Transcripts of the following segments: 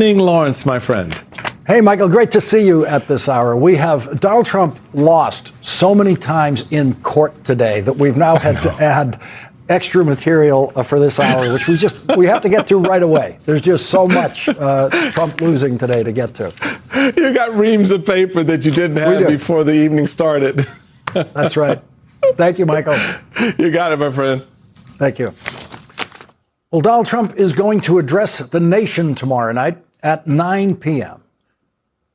Lawrence, my friend. Hey, Michael, great to see you at this hour. We have Donald Trump lost so many times in court today that we've now had to add extra material for this hour, which we have to get to right away. There's just so much Trump losing today to get to. You got reams of paper that you didn't have before the evening started. That's right. Thank you, Michael. You got it, my friend. Thank you. Well, Donald Trump is going to address the nation tomorrow night at 9 p.m.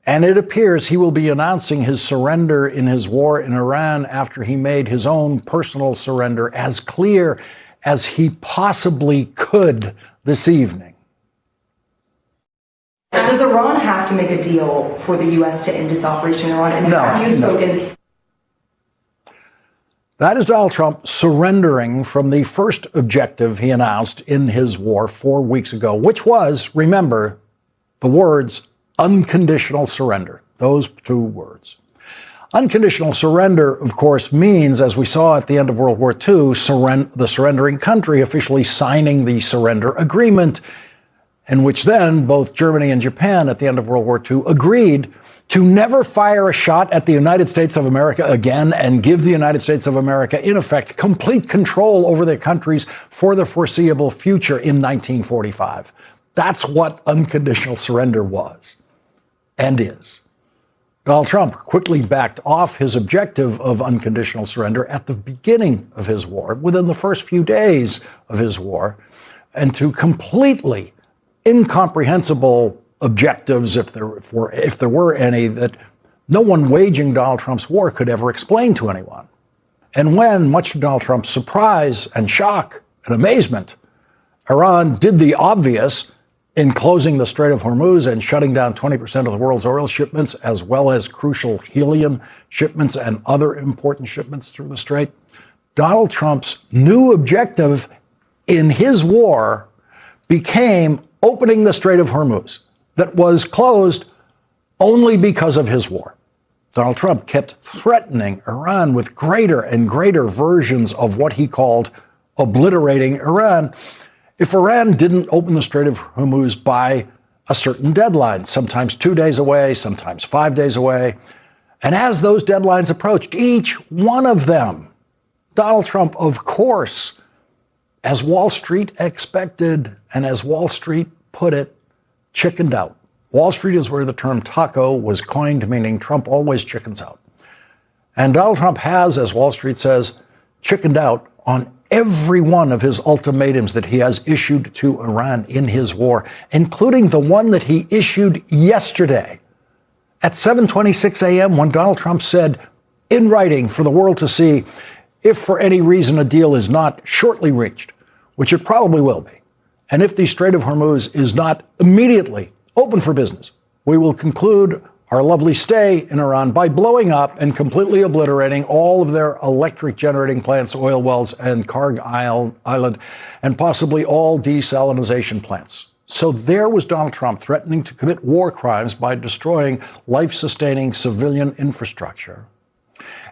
And it appears he will be announcing his surrender in his war in Iran after he made his own personal surrender as clear as he possibly could this evening. Does Iran have to make a deal for the U.S. to end its operation in Iran? And have you spoken? That is Donald Trump surrendering from the first objective he announced in his war 4 weeks ago, which was, remember, the words unconditional surrender. Those two words. Unconditional surrender, of course, means, as we saw at the end of World War II, the surrendering country officially signing the surrender agreement, in which then both Germany and Japan at the end of World War II agreed to never fire a shot at the United States of America again and give the United States of America, in effect, complete control over their countries for the foreseeable future in 1945. That's what unconditional surrender was and is. Donald Trump quickly backed off his objective of unconditional surrender at the beginning of his war, within the first few days of his war, and to completely incomprehensible objectives, if there were any, that no one waging Donald Trump's war could ever explain to anyone. And when, much to Donald Trump's surprise and shock and amazement, Iran did the obvious in closing the Strait of Hormuz and shutting down 20% of the world's oil shipments, as well as crucial helium shipments and other important shipments through the Strait, Donald Trump's new objective in his war became opening the Strait of Hormuz, that was closed only because of his war. Donald Trump kept threatening Iran with greater and greater versions of what he called obliterating Iran if Iran didn't open the Strait of Hormuz by a certain deadline, sometimes 2 days away, sometimes 5 days away. And as those deadlines approached, each one of them, Donald Trump, of course, as Wall Street expected and as Wall Street put it, chickened out. Wall Street is where the term taco was coined, meaning Trump always chickens out. And Donald Trump has, as Wall Street says, chickened out on every one of his ultimatums that he has issued to Iran in his war, including the one that he issued yesterday at 7:26 a.m. when Donald Trump said in writing for the world to see, if for any reason a deal is not shortly reached, which it probably will be, and if the Strait of Hormuz is not immediately open for business, we will conclude our lovely stay in Iran by blowing up and completely obliterating all of their electric generating plants, oil wells, and Cargill Island, and possibly all desalinization plants. So there was Donald Trump threatening to commit war crimes by destroying life-sustaining civilian infrastructure.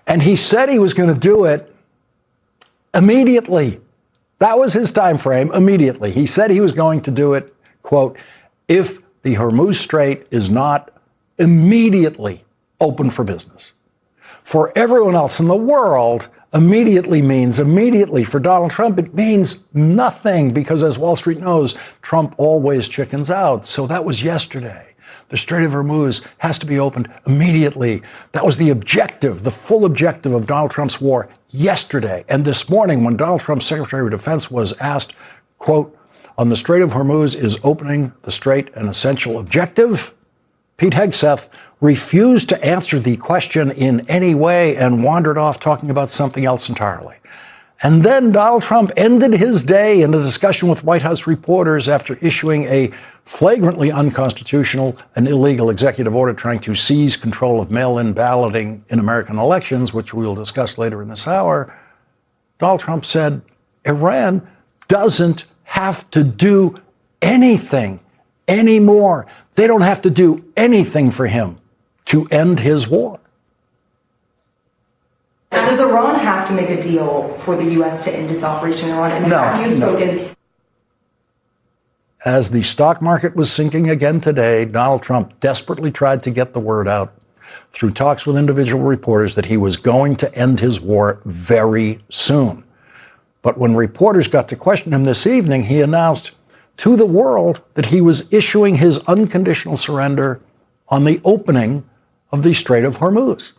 And he said he was going to do it immediately. That was his time frame, immediately. He said he was going to do it, quote, if the Hormuz Strait is not immediately open for business. For everyone else in the world, immediately means immediately. For Donald Trump, it means nothing because, as Wall Street knows, Trump always chickens out. So that was yesterday. The Strait of Hormuz has to be opened immediately. That was the objective, the full objective of Donald Trump's war yesterday. And this morning, when Donald Trump's Secretary of Defense was asked, quote, on the Strait of Hormuz, is opening the strait an essential objective? Pete Hegseth refused to answer the question in any way and wandered off talking about something else entirely. And then Donald Trump ended his day in a discussion with White House reporters after issuing a flagrantly unconstitutional and illegal executive order trying to seize control of mail-in balloting in American elections, which we will discuss later in this hour. Donald Trump said Iran doesn't have to do anything anymore. They don't have to do anything for him to end his war. Does Iran have to make a deal for the U.S. to end its operation in Iran? And have you spoken? As the stock market was sinking again today, Donald Trump desperately tried to get the word out through talks with individual reporters that he was going to end his war very soon. But when reporters got to question him this evening, he announced to the world that he was issuing his unconditional surrender on the opening of the Strait of Hormuz.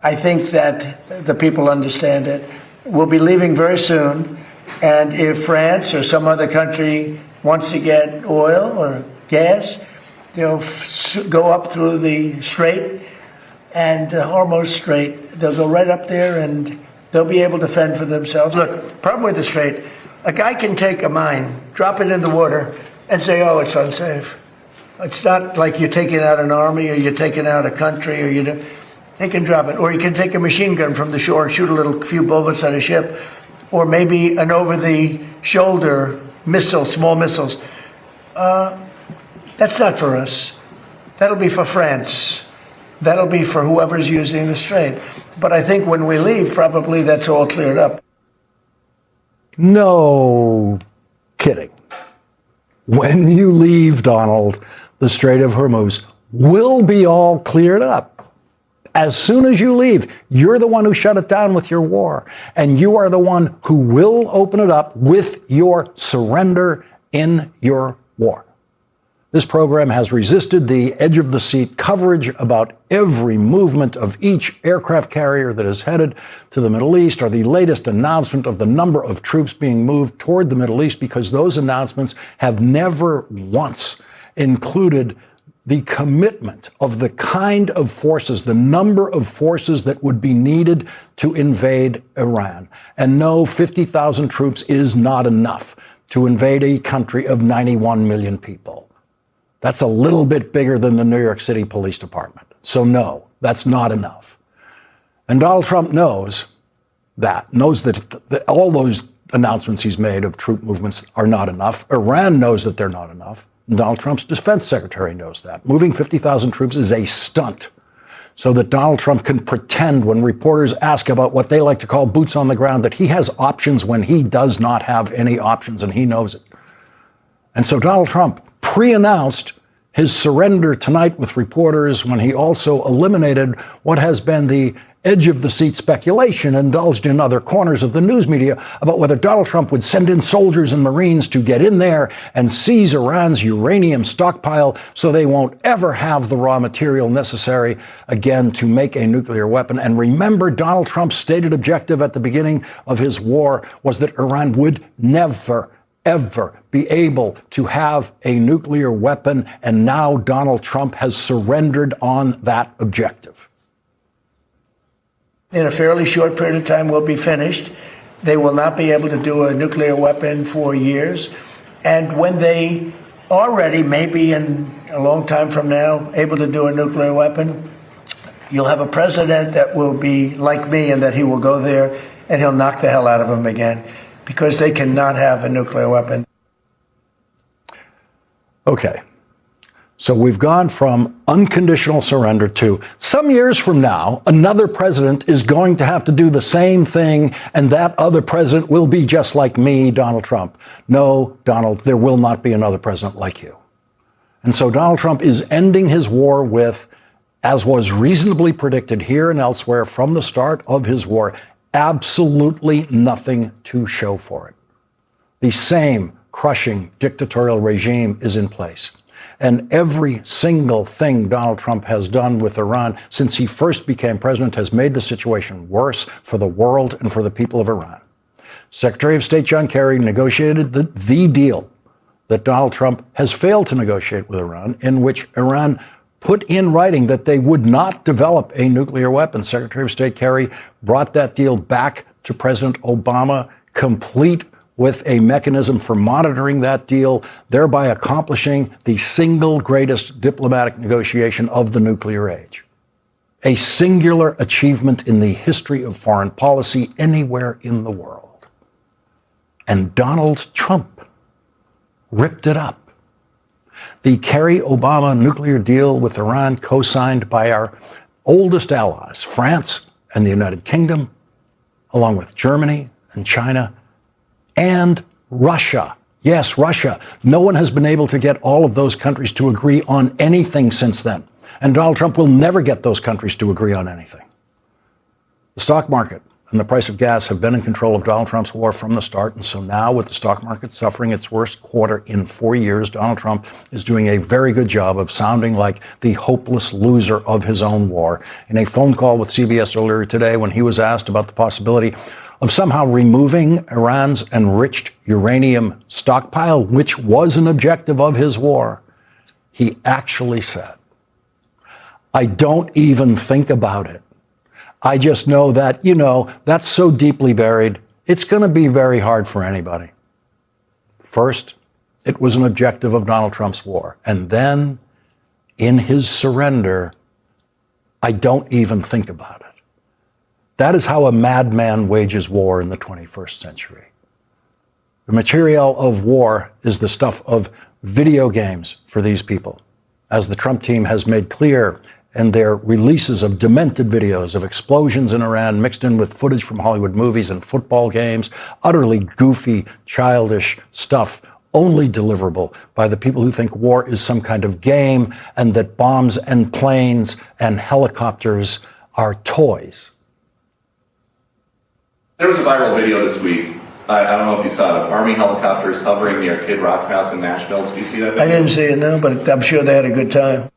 I think that the people understand it. We'll be leaving very soon. And if France or some other country wants to get oil or gas, they'll go up through the strait and Hormuz Strait. They'll go right up there and they'll be able to fend for themselves. Look, problem with the strait, a guy can take a mine, drop it in the water, and say, oh, it's unsafe. It's not like you're taking out an army or you're taking out a country or they can drop it. Or you can take a machine gun from the shore and shoot a few bullets at a ship. Or maybe an over-the-shoulder missile, small missiles. That's not for us. That'll be for France. That'll be for whoever's using the strait. But I think when we leave, probably that's all cleared up. No kidding. When you leave, Donald, the Strait of Hormuz will be all cleared up. As soon as you leave, you're the one who shut it down with your war, and you are the one who will open it up with your surrender in your war. This program has resisted the edge of the seat coverage about every movement of each aircraft carrier that is headed to the Middle East, or the latest announcement of the number of troops being moved toward the Middle East, because those announcements have never once included the commitment of the kind of forces, the number of forces that would be needed to invade Iran. And no, 50,000 troops is not enough to invade a country of 91 million people. That's a little bit bigger than the New York City Police Department. So no, that's not enough. And Donald Trump knows that all those announcements he's made of troop movements are not enough. Iran knows that they're not enough. Donald Trump's defense secretary knows that. Moving 50,000 troops is a stunt so that Donald Trump can pretend when reporters ask about what they like to call boots on the ground that he has options when he does not have any options, and he knows it. And so Donald Trump pre-announced his surrender tonight with reporters when he also eliminated what has been the edge of the seat speculation indulged in other corners of the news media about whether Donald Trump would send in soldiers and Marines to get in there and seize Iran's uranium stockpile so they won't ever have the raw material necessary again to make a nuclear weapon. And remember, Donald Trump's stated objective at the beginning of his war was that Iran would never, ever be able to have a nuclear weapon. And now Donald Trump has surrendered on that objective. In a fairly short period of time, we'll be finished. They will not be able to do a nuclear weapon for years. And when they are ready, maybe in a long time from now, able to do a nuclear weapon, you'll have a president that will be like me and that he will go there and he'll knock the hell out of them again because they cannot have a nuclear weapon. Okay. So we've gone from unconditional surrender to some years from now, another president is going to have to do the same thing, and that other president will be just like me, Donald Trump. No, Donald, there will not be another president like you. And so Donald Trump is ending his war with, as was reasonably predicted here and elsewhere from the start of his war, absolutely nothing to show for it. The same crushing dictatorial regime is in place. And every single thing Donald Trump has done with Iran since he first became president has made the situation worse for the world and for the people of Iran. Secretary of State John Kerry negotiated the deal that Donald Trump has failed to negotiate with Iran, in which Iran put in writing that they would not develop a nuclear weapon. Secretary of State Kerry brought that deal back to President Obama, complete with a mechanism for monitoring that deal, thereby accomplishing the single greatest diplomatic negotiation of the nuclear age. A singular achievement in the history of foreign policy anywhere in the world. And Donald Trump ripped it up. The Kerry-Obama nuclear deal with Iran, co-signed by our oldest allies, France and the United Kingdom, along with Germany and China, and Russia, Yes, Russia. No one has been able to get all of those countries to agree on anything since then. And Donald Trump will never get those countries to agree on anything. The stock market and the price of gas have been in control of Donald Trump's war from the start. And so now, with the stock market suffering its worst quarter in 4 years, Donald Trump is doing a very good job of sounding like the hopeless loser of his own war. In a phone call with CBS earlier today, when he was asked about the possibility of somehow removing Iran's enriched uranium stockpile, which was an objective of his war, he actually said, "I don't even think about it. I just know that, that's so deeply buried, it's going to be very hard for anybody." First, it was an objective of Donald Trump's war. And then, in his surrender, "I don't even think about it." That is how a madman wages war in the 21st century. The material of war is the stuff of video games for these people, as the Trump team has made clear in their releases of demented videos of explosions in Iran mixed in with footage from Hollywood movies and football games, utterly goofy, childish stuff, only deliverable by the people who think war is some kind of game and that bombs and planes and helicopters are toys. There was a viral video this week. I don't know if you saw it. Army helicopters hovering near Kid Rock's house in Nashville. Did you see that video? I didn't see it, no, but I'm sure they had a good time.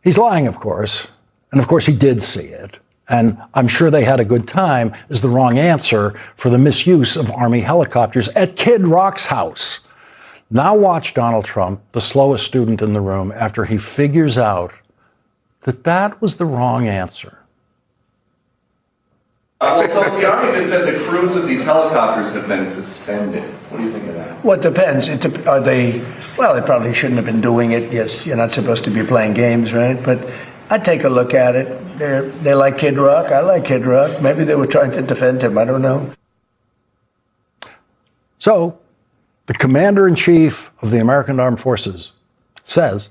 He's lying, of course. And of course, he did see it. And "I'm sure they had a good time" is the wrong answer for the misuse of Army helicopters at Kid Rock's house. Now watch Donald Trump, the slowest student in the room, after he figures out that that was the wrong answer. Well, so the Army just said the crews of these helicopters have been suspended. What do you think of that? Well, it depends. Well, they probably shouldn't have been doing it. Yes, you're not supposed to be playing games, right? But I'd take a look at it. They like Kid Rock. I like Kid Rock. Maybe they were trying to defend him. I don't know. So, the commander-in-chief of the American Armed Forces says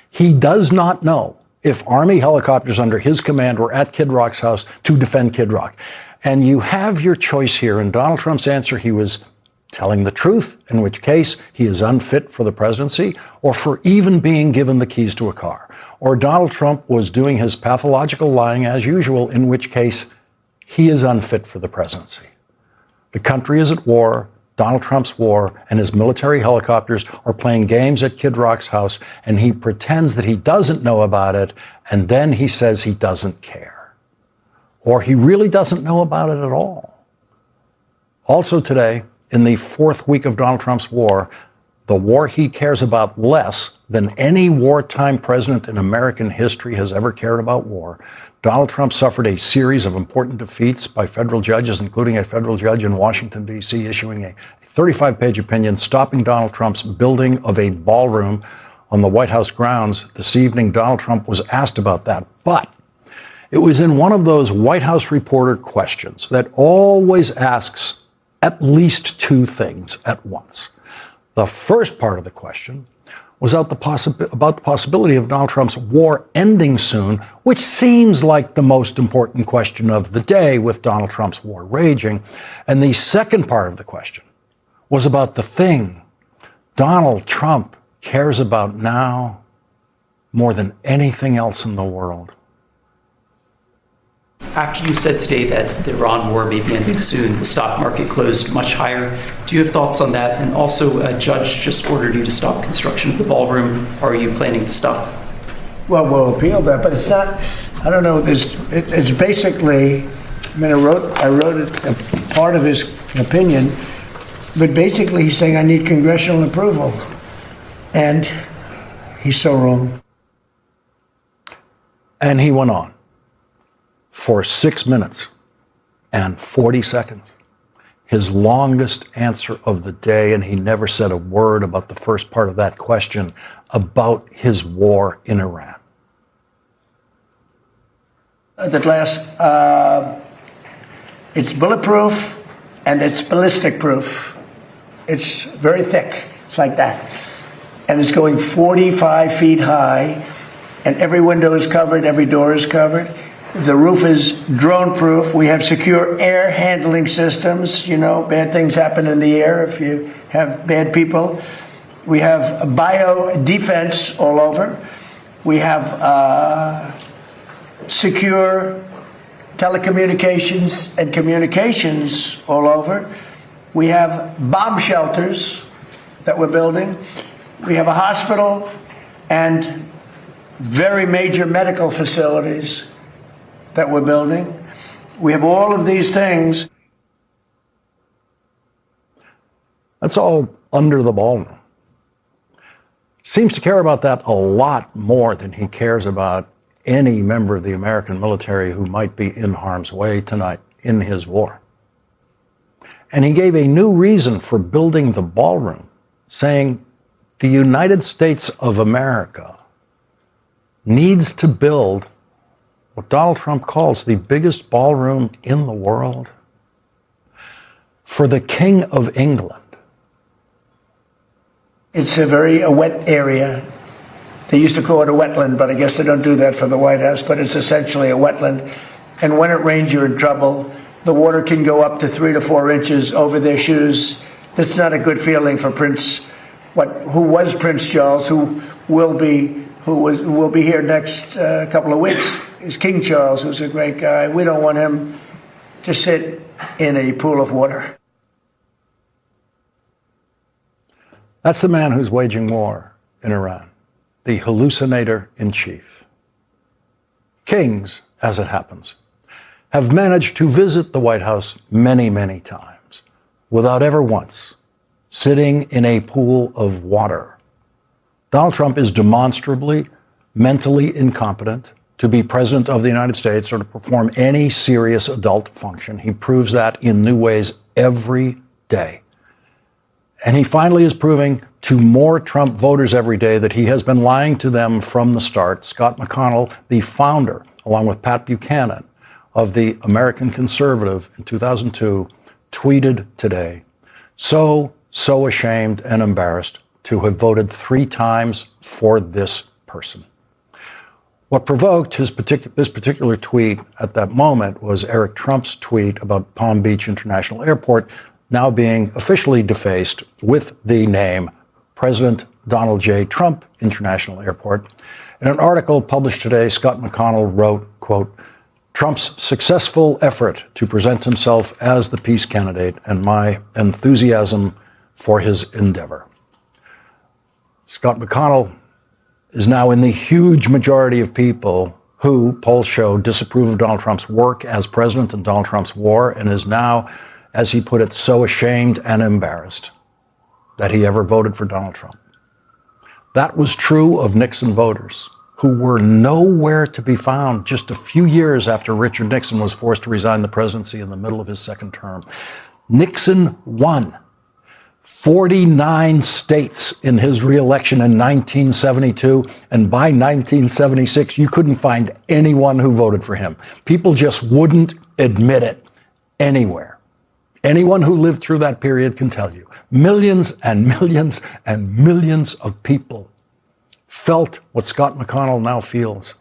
he does not know if Army helicopters under his command were at Kid Rock's house to defend Kid Rock. And you have your choice here. In Donald Trump's answer, he was telling the truth, in which case he is unfit for the presidency, or for even being given the keys to a car. Or Donald Trump was doing his pathological lying as usual, in which case he is unfit for the presidency. The country is at war. Donald Trump's war and his military helicopters are playing games at Kid Rock's house, and he pretends that he doesn't know about it, and then he says he doesn't care. Or he really doesn't know about it at all. Also today, in the fourth week of Donald Trump's war, the war he cares about less than any wartime president in American history has ever cared about war, Donald Trump suffered a series of important defeats by federal judges, including a federal judge in Washington, D.C., issuing a 35-page opinion stopping Donald Trump's building of a ballroom on the White House grounds. This evening, Donald Trump was asked about that. But it was in one of those White House reporter questions that always asks at least two things at once. The first part of the question was about the possibility of Donald Trump's war ending soon, which seems like the most important question of the day with Donald Trump's war raging. And the second part of the question was about the thing Donald Trump cares about now more than anything else in the world. After you said today that the Iran war may be ending soon, the stock market closed much higher. Do you have thoughts on that? And also, a judge just ordered you to stop construction of the ballroom. Are you planning to stop? Well, we'll appeal that, but it's not. I don't know. It's basically. I mean, I wrote it, a part of his opinion, but basically he's saying I need congressional approval, and he's so wrong. And he went on for 6 minutes and 40 seconds, his longest answer of the day, and he never said a word about the first part of that question about his war in Iran. That last, it's bulletproof and it's ballistic proof. It's very thick. It's like that. And it's going 45 feet high, and every window is covered, every door is covered. The roof is drone-proof. We have secure air handling systems. You know, bad things happen in the air if you have bad people. We have bio-defense all over. We have secure telecommunications and communications all over. We have bomb shelters that we're building. We have a hospital and very major medical facilities that we're building. We have all of these things. That's all under the ballroom. Seems to care about that a lot more than he cares about any member of the American military who might be in harm's way tonight in his war. And he gave a new reason for building the ballroom, saying the United States of America needs to build what Donald Trump calls the biggest ballroom in the world for the King of England. It's a wet area. They used to call it a wetland, but I guess they don't do that for the White House, but it's essentially a wetland. And when it rains, you're in trouble. The water can go up to 3 to 4 inches over their shoes. That's not a good feeling for who was Prince Charles, who will be here next couple of weeks, is King Charles, who's a great guy. We don't want him to sit in a pool of water. That's the man who's waging war in Iran, the hallucinator in chief. Kings, as it happens, have managed to visit the White House many, many times without ever once sitting in a pool of water. Donald Trump is demonstrably mentally incompetent to be president of the United States or to perform any serious adult function. He proves that in new ways every day. And he finally is proving to more Trump voters every day that he has been lying to them from the start. Scott McConnell, the founder, along with Pat Buchanan, of the American Conservative in 2002, tweeted today, so ashamed and embarrassed to have voted 3 times for this person. What provoked this particular tweet at that moment was Eric Trump's tweet about Palm Beach International Airport now being officially defaced with the name President Donald J. Trump International Airport. In an article published today, Scott McConnell wrote, quote, Trump's successful effort to present himself as the peace candidate and my enthusiasm for his endeavor. Scott McConnell is now in the huge majority of people who, polls show, disapprove of Donald Trump's work as president and Donald Trump's war, and is now, as he put it, so ashamed and embarrassed that he ever voted for Donald Trump. That was true of Nixon voters, who were nowhere to be found just a few years after Richard Nixon was forced to resign the presidency in the middle of his second term. Nixon won 49 states in his reelection in 1972, and by 1976, you couldn't find anyone who voted for him. People just wouldn't admit it anywhere. Anyone who lived through that period can tell you. Millions and millions and millions of people felt what Scott McConnell now feels.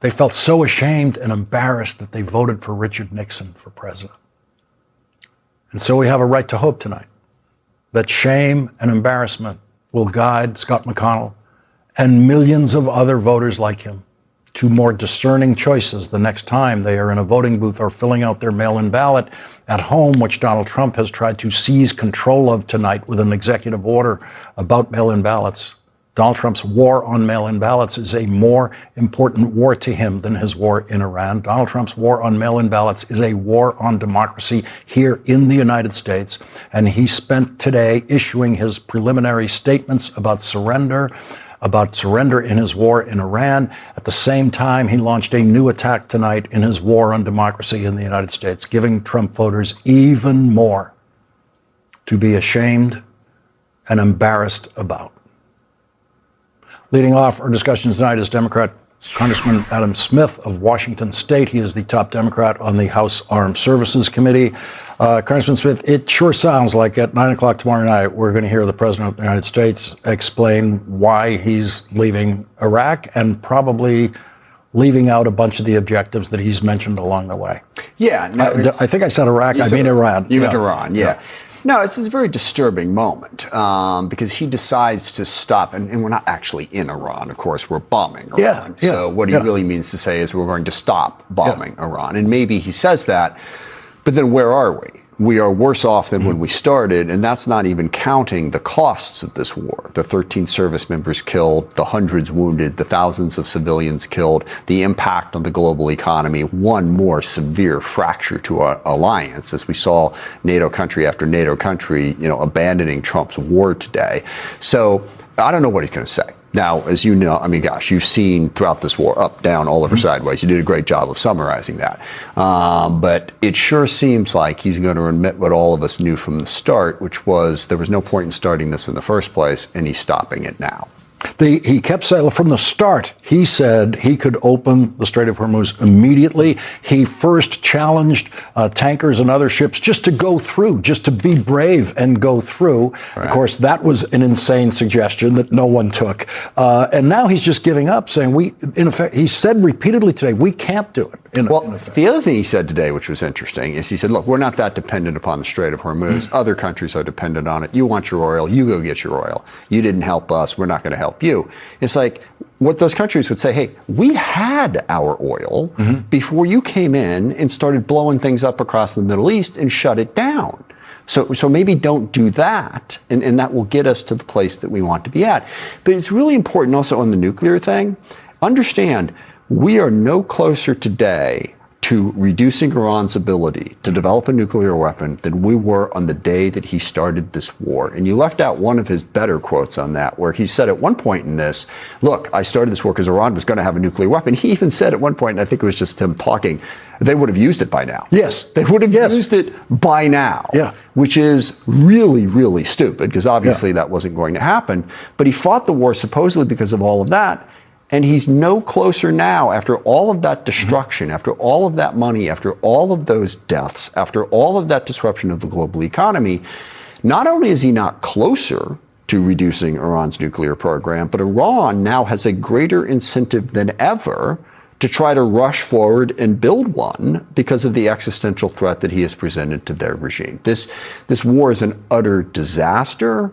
They felt so ashamed and embarrassed that they voted for Richard Nixon for president. And so we have a right to hope tonight that shame and embarrassment will guide Scott McConnell and millions of other voters like him to more discerning choices the next time they are in a voting booth or filling out their mail-in ballot at home, which Donald Trump has tried to seize control of tonight with an executive order about mail-in ballots. Donald Trump's war on mail-in ballots is a more important war to him than his war in Iran. Donald Trump's war on mail-in ballots is a war on democracy here in the United States. And he spent today issuing his preliminary statements about surrender in his war in Iran. At the same time, he launched a new attack tonight in his war on democracy in the United States, giving Trump voters even more to be ashamed and embarrassed about. Leading off our discussion tonight is Democrat Congressman Adam Smith of Washington State. He is the top Democrat on the House Armed Services Committee. Congressman Smith, it sure sounds like at 9 o'clock tomorrow night, we're going to hear the President of the United States explain why he's leaving Iraq and probably leaving out a bunch of the objectives that he's mentioned along the way. Yeah. No, I think I said Iraq. I mean Iran. You meant Iran, yeah. No, it's a very disturbing moment because he decides to stop, and we're not actually in Iran, of course, we're bombing Iran. So what he really means to say is we're going to stop bombing Iran. And maybe he says that, but then where are we? We are worse off than when we started, and that's not even counting the costs of this war. The 13 service members killed, the hundreds wounded, the thousands of civilians killed, the impact on the global economy, one more severe fracture to our alliance, as we saw NATO country after NATO country, abandoning Trump's war today. So I don't know what he's going to say. Now, as you know, I mean, gosh, you've seen throughout this war, up, down, all over, sideways. You did a great job of summarizing that. But it sure seems like he's going to admit what all of us knew from the start, which was there was no point in starting this in the first place, and he's stopping it now. He kept saying from the start, he said he could open the Strait of Hormuz immediately. He first challenged tankers and other ships just to go through, just to be brave and go through. Right. Of course, that was an insane suggestion that no one took. And now he's just giving up, saying in effect, he said repeatedly today, we can't do it. In effect. The other thing he said today, which was interesting, is he said, look, we're not that dependent upon the Strait of Hormuz. Other countries are dependent on it. You want your oil, you go get your oil. You didn't help us, we're not going to help you. It's like what those countries would say, hey, we had our oil before you came in and started blowing things up across the Middle East and shut it down. So maybe don't do that, and that will get us to the place that we want to be at. But it's really important also on the nuclear thing. Understand, we are no closer today to reducing Iran's ability to develop a nuclear weapon than we were on the day that he started this war. And you left out one of his better quotes on that, where he said at one point in this, look, I started this war because Iran was going to have a nuclear weapon. He even said at one point, and I think it was just him talking, they would have used it by now. Yes. They would have used it by now, which is really, really stupid, because obviously that wasn't going to happen. But he fought the war supposedly because of all of that. And he's no closer now, after all of that destruction, after all of that money, after all of those deaths, after all of that disruption of the global economy. Not only is he not closer to reducing Iran's nuclear program, but Iran now has a greater incentive than ever to try to rush forward and build one because of the existential threat that he has presented to their regime. This war is an utter disaster,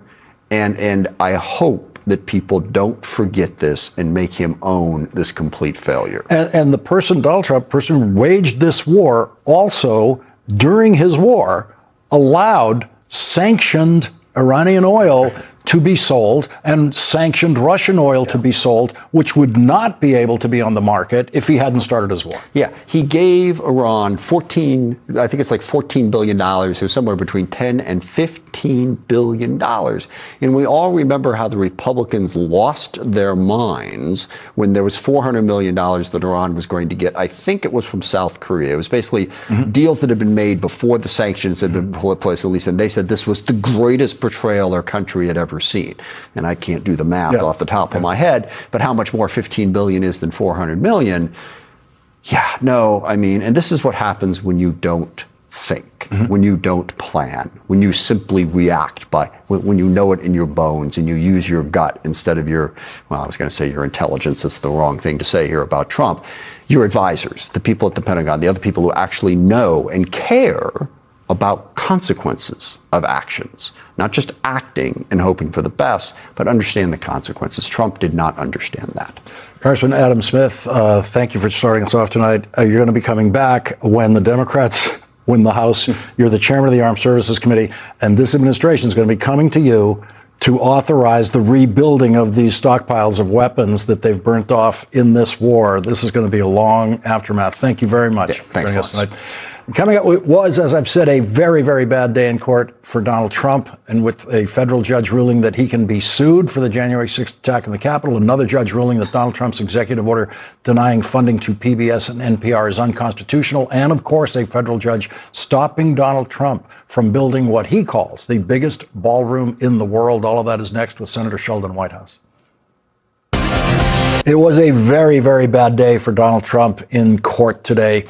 and I hope that people don't forget this and make him own this complete failure. And the person, Donald Trump, person who waged this war, also, during his war, allowed sanctioned Iranian oil to be sold and sanctioned Russian oil to be sold, which would not be able to be on the market if he hadn't started his war. Yeah, he gave Iran $14 billion, or somewhere between 10 and $15 billion. And we all remember how the Republicans lost their minds when there was $400 million that Iran was going to get. I think it was from South Korea. It was basically deals that had been made before the sanctions had been put in place, at least, and they said this was the greatest betrayal our country had ever seen. And I can't do the math off the top of my head, but how much more 15 billion is than 400 million? Yeah, no, I mean, and this is what happens when you don't think, when you don't plan, when you simply react when you know it in your bones and you use your gut instead of your intelligence. That's the wrong thing to say here about Trump. Your advisors, the people at the Pentagon, the other people who actually know and care about consequences of actions, not just acting and hoping for the best, but understand the consequences. Trump did not understand that. Congressman Adam Smith, thank you for starting us off tonight. You're going to be coming back when the Democrats win the House. You're the chairman of the Armed Services Committee, and this administration is going to be coming to you to authorize the rebuilding of these stockpiles of weapons that they've burnt off in this war. This is going to be a long aftermath. Thank you very much for joining us tonight. Coming up was, as I've said, a very, very bad day in court for Donald Trump, and with a federal judge ruling that he can be sued for the January 6th attack on the Capitol, another judge ruling that Donald Trump's executive order denying funding to PBS and NPR is unconstitutional, and, of course, a federal judge stopping Donald Trump from building what he calls the biggest ballroom in the world. All of that is next with Senator Sheldon Whitehouse. It was a very, very bad day for Donald Trump in court today.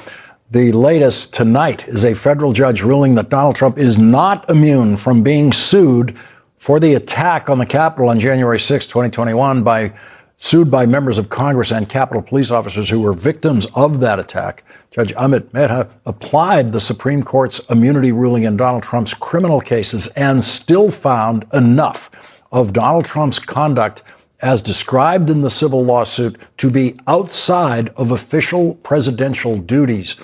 The latest tonight is a federal judge ruling that Donald Trump is not immune from being sued for the attack on the Capitol on January 6, 2021 by sued by members of Congress and Capitol Police officers who were victims of that attack. Judge Amit Mehta applied the Supreme Court's immunity ruling in Donald Trump's criminal cases and still found enough of Donald Trump's conduct as described in the civil lawsuit to be outside of official presidential duties,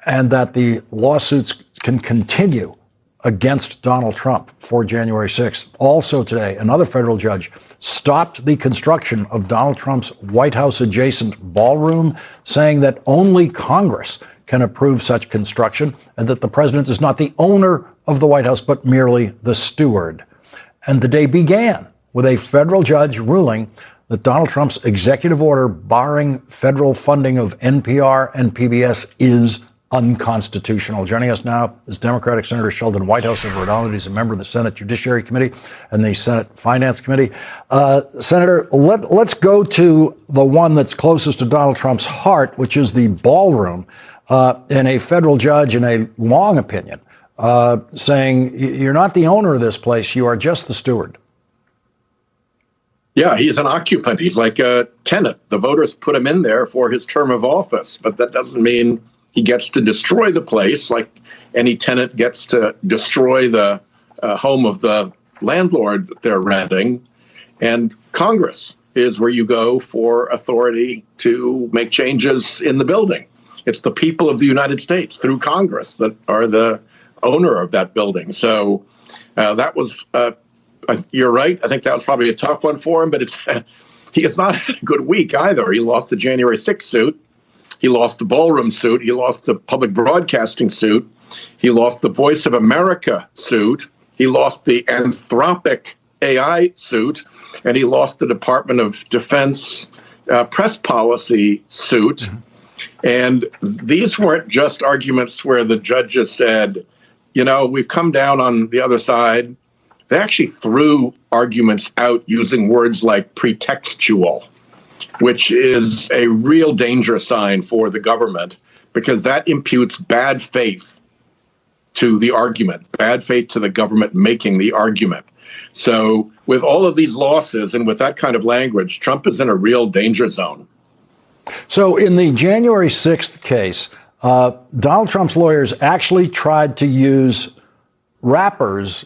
and that the lawsuits can continue against Donald Trump for January 6th. Also today, another federal judge stopped the construction of Donald Trump's White House adjacent ballroom, saying that only Congress can approve such construction and that the president is not the owner of the White House, but merely the steward. And the day began with a federal judge ruling that Donald Trump's executive order barring federal funding of NPR and PBS is unconstitutional. Joining us now is Democratic Senator Sheldon Whitehouse of Rhode Island. He's a member of the Senate Judiciary Committee and the Senate Finance Committee. Senator, let's go to the one that's closest to Donald Trump's heart, which is the ballroom, and a federal judge in a long opinion saying you're not the owner of this place, you are just the steward. Yeah, he's an occupant. He's like a tenant. The voters put him in there for his term of office, but that doesn't mean he gets to destroy the place like any tenant gets to destroy the home of the landlord that they're renting. And Congress is where you go for authority to make changes in the building. It's the people of the United States through Congress that are the owner of that building. So that was, you're right. I think that was probably a tough one for him, but he has not had a good week either. He lost the January 6th suit. He lost the ballroom suit. He lost the public broadcasting suit. He lost the Voice of America suit. He lost the Anthropic AI suit. And he lost the Department of Defense press policy suit. And these weren't just arguments where the judges said, you know, we've come down on the other side. They actually threw arguments out using words like pretextual, which is a real danger sign for the government, because that imputes bad faith to the argument, bad faith to the government making the argument. So with all of these losses and with that kind of language, Trump is in a real danger zone. So in the January 6th case, Donald Trump's lawyers actually tried to use rappers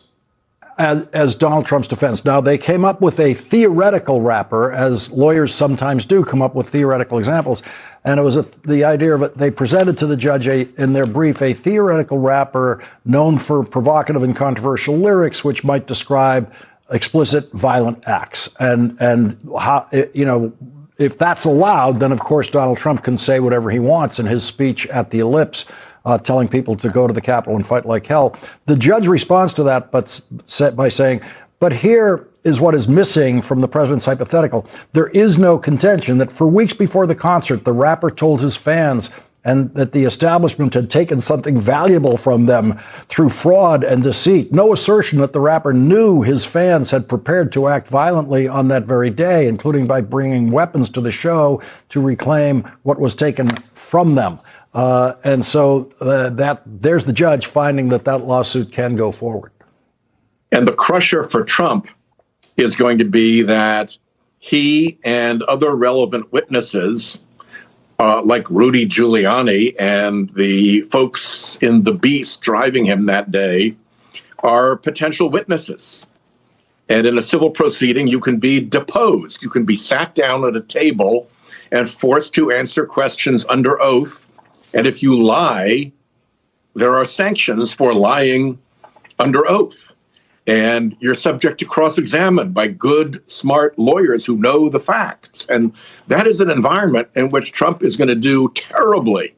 as Donald Trump's defense. Now, they came up with a theoretical rapper, as lawyers sometimes do come up with theoretical examples. And it was the idea of it. They presented to the judge in their brief a theoretical rapper known for provocative and controversial lyrics, which might describe explicit violent acts. And how, you know, if that's allowed, then of course Donald Trump can say whatever he wants in his speech at the Ellipse, telling people to go to the Capitol and fight like hell. The judge responds to that by saying, but here is what is missing from the president's hypothetical. There is no contention that for weeks before the concert, the rapper told his fans and that the establishment had taken something valuable from them through fraud and deceit. No assertion that the rapper knew his fans had prepared to act violently on that very day, including by bringing weapons to the show to reclaim what was taken from them. And so there's the judge finding that lawsuit can go forward. And the crusher for Trump is going to be that he and other relevant witnesses, like Rudy Giuliani and the folks in the Beast driving him that day, are potential witnesses. And in a civil proceeding, you can be deposed. You can be sat down at a table and forced to answer questions under oath. And if you lie, there are sanctions for lying under oath. And you're subject to cross-examine by good, smart lawyers who know the facts. And that is an environment in which Trump is going to do terribly.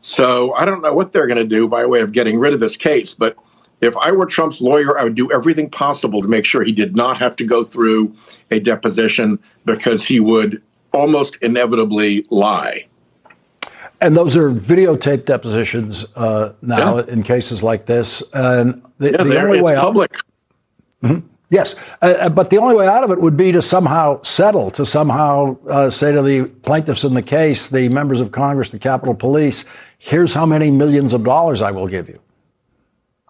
So I don't know what they're going to do by way of getting rid of this case. But if I were Trump's lawyer, I would do everything possible to make sure he did not have to go through a deposition, because he would almost inevitably lie. And those are videotape depositions now in cases like this. And the only way public. Mm-hmm. Yes, but the only way out of it would be to somehow settle, to somehow say to the plaintiffs in the case, the members of Congress, the Capitol Police, here's how many millions of dollars I will give you.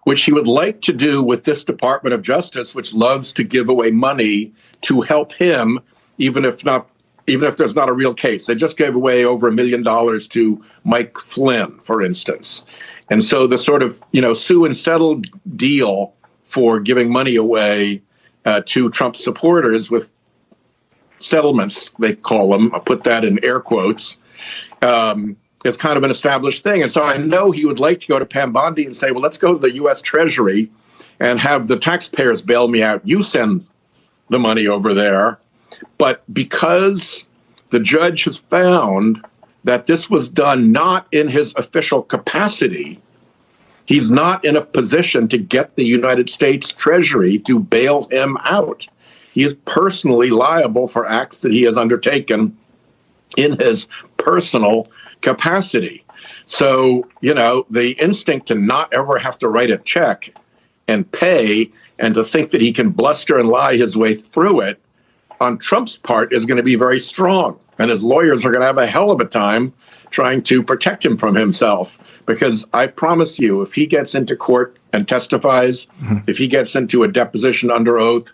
Which he would like to do with this Department of Justice, which loves to give away money to help him, even if not even if there's not a real case. They just gave away over $1 million to Mike Flynn, for instance. And so the sort of, sue and settle deal for giving money away to Trump supporters with settlements, they call them, I put that in air quotes, is kind of an established thing. And so I know he would like to go to Pam Bondi and say, well, let's go to the U.S. Treasury and have the taxpayers bail me out. You send the money over there. But because the judge has found that this was done not in his official capacity, he's not in a position to get the United States Treasury to bail him out. He is personally liable for acts that he has undertaken in his personal capacity. So, the instinct to not ever have to write a check and pay and to think that he can bluster and lie his way through it on Trump's part is going to be very strong. And his lawyers are going to have a hell of a time trying to protect him from himself. Because I promise you, if he gets into court and testifies, if he gets into a deposition under oath,